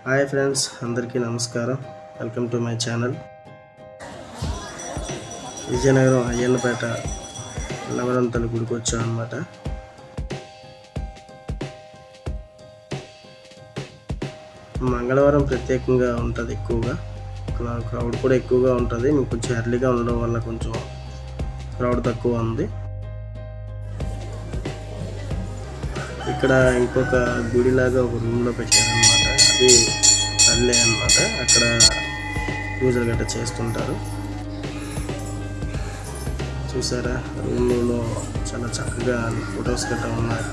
Hi friends, అందరికీ నమస్కారం. Welcome to my channel. Vizianagaram Ayyannapeta నవరంతల గుడికి వచ్చాం అన్నమాట. మంగళవారం ప్రత్యేకంగా ఉంటుంది, ఎక్కువగా క్రౌడ్ కూడా ఎక్కువగా ఉంటుంది. మీకు కొంచెం ఎర్లీగా ఉండడం వల్ల కొంచెం క్రౌడ్ తక్కువ ఉంది. ఇక్కడ ఇంకొక గుడిలాగా ఒక రూమ్లో పెట్టారనమాట. అది పల్లె అన్నమాట. అక్కడ పూజలు గట్రా చేస్తుంటారు. చూసారా, రూమ్లో చాలా చక్కగా ఫొటోస్ గట్రా ఉన్నాయి.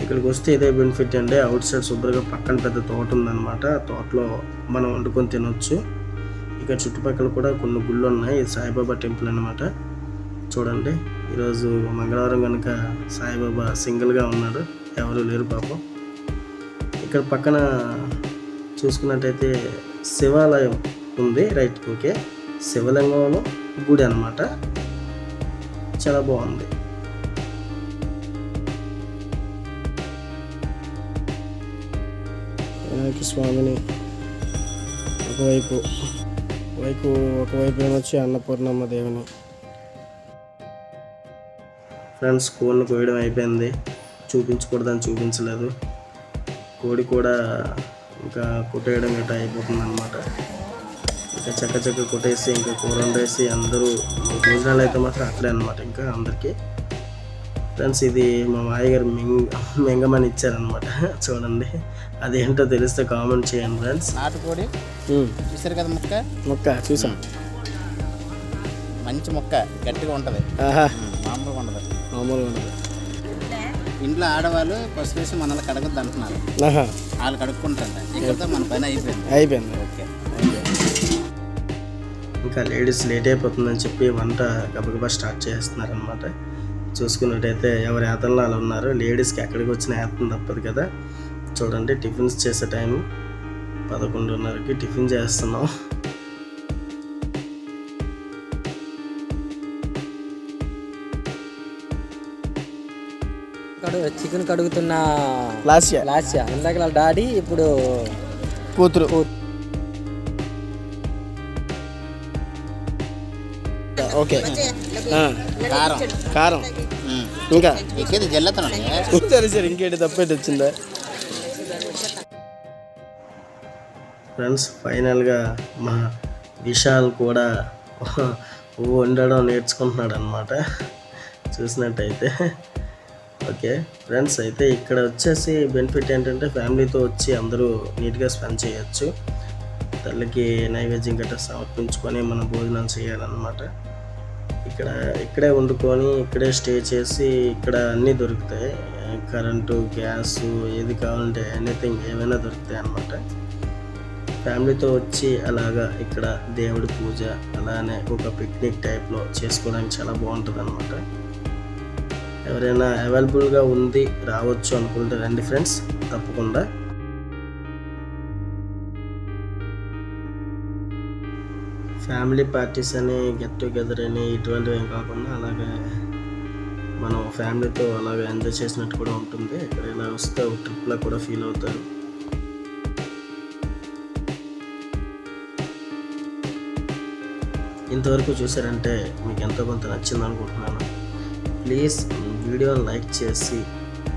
ఇక్కడికి వస్తే ఇదే బెనిఫిట్ అండి. అవుట్ సైడ్ శుభ్రంగా పక్కన పెద్ద తోట ఉందన్నమాట. ఆ తోటలో మనం వండుకొని తినొచ్చు. ఇక్కడ చుట్టుపక్కల కూడా కొన్ని గుళ్ళు ఉన్నాయి. ఇది సాయిబాబా టెంపుల్ అన్నమాట. చూడండి, ఈరోజు మంగళవారం కనుక సాయిబాబా సింగిల్గా ఉన్నాడు, ఎవరు లేరు పాపం. ఇక్కడ పక్కన చూసుకున్నట్టయితే శివాలయం ఉంది. Right, okay. శివలింగంలో గుడి అన్నమాట. చాలా బాగుంది. వినాయక స్వామిని ఒకవైపు ఏమొచ్చి అన్నపూర్ణమ్మ దేవుని. ఫ్రెండ్స్, కోడిని కోయడం అయిపోయింది. చూపించకూడదని చూపించలేదు. కోడి కూడా ఇంకా కొట్టేయడం గట్రా అయిపోతుంది అన్నమాట. ఇంకా చక్క కొట్టేసి ఇంకా కూర వండేసి అందరూ భోజనాలు అయితే మాత్రం అక్కడే అన్నమాట. ఇంకా అందరికీ ఫ్రెండ్స్, ఇది మా మాయగారు మెంగమని ఇచ్చారనమాట. చూడండి, అదేంటో తెలిస్తే కామెంట్ చేయండి ఫ్రెండ్స్. నాటుకోడి చూసారు కదా, మొక్క చూసాం. మంచి మొక్క, గట్టిగా ఉంటుంది, మామూలుగా ఉండదు. ఇంట్లో ఆడవాళ్ళు పసుపు వేసి మనల్ని కడగద్దు అంటున్నారు. వాళ్ళు కడుక్కుంటారు. ఇక్కడతో మన పని అయిపోయింది. ఓకే. ఇంకా లేడీస్ లేట్ అయిపోతుందని చెప్పి వంట గబగబా స్టార్ట్ చేస్తున్నారనమాట. చూసుకున్నట్టయితే ఎవరి యాతనలో వాళ్ళు ఉన్నారు. లేడీస్కి ఎక్కడికి వచ్చిన యాతన తప్పదు కదా. చూడండి, టిఫిన్స్ చేసే టైం 11:30కి టిఫిన్ చేస్తున్నాం. చికెన్ కడుగుతున్న లాస్యా ఇందాక వాళ్ళ డాడీ, ఇప్పుడు కూతురు. ఓకే, కారం ఇంకా సరే ఇంకేంటి తప్పేటి వచ్చిందా ఫ్రెండ్స్. ఫైనల్గా మా విశాల్ కూడా వండడం నేర్చుకుంటున్నాడు అన్నమాట. చూసినట్టయితే ఓకే ఫ్రెండ్స్, అయితే ఇక్కడ వచ్చేసి బెనిఫిట్ ఏంటంటే ఫ్యామిలీతో వచ్చి అందరూ నీట్గా స్పెండ్ చేయొచ్చు. తల్లికి నైవేద్యం గట్రా సమర్పించుకొని మనం భోజనం చేయాలన్నమాట. ఇక్కడే వండుకొని ఇక్కడే స్టే చేసి ఇక్కడ అన్నీ దొరుకుతాయి. కరెంటు, గ్యాసు, ఏది కావాలంటే ఎనీథింగ్ ఏమైనా దొరుకుతాయి అన్నమాట. ఫ్యామిలీతో వచ్చి అలాగా ఇక్కడ దేవుడి పూజ అలానే ఒక పిక్నిక్ టైప్లో చేసుకోవడానికి చాలా బాగుంటుంది అన్నమాట. ఎవరైనా అవైలబుల్గా ఉంది రావచ్చు అనుకుంటే రండి ఫ్రెండ్స్, తప్పకుండా. ఫ్యామిలీ పార్టీస్ అని, గెట్ టుగెదర్ అని ఇటువంటివి ఏం కాకుండా అలాగే మనం ఫ్యామిలీతో అలాగే ఎంజాయ్ చేసినట్టు కూడా ఉంటుంది. ఇక్కడ ఇలా వస్తే ఒక ట్రిప్లా కూడా ఫీల్ అవుతారు. ఇంతవరకు చూసారంటే మీకు ఎంతో కొంత నచ్చింది అనుకుంటున్నాను. ప్లీజ్ వీడియోని లైక్ చేసి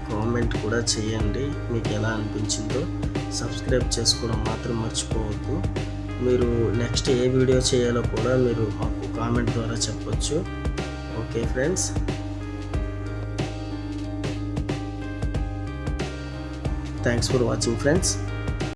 కామెంట్ కూడా చేయండి, మీకు ఎలా అనిపించిందో. సబ్స్క్రైబ్ చేసుకోవడం మాత్రం మర్చిపోవద్దు. మీరు నెక్స్ట్ ఏ వీడియో చేయాలో కూడా మీరు మాకు కామెంట్ ద్వారా చెప్పొచ్చు. Okay friends, thanks for watching friends.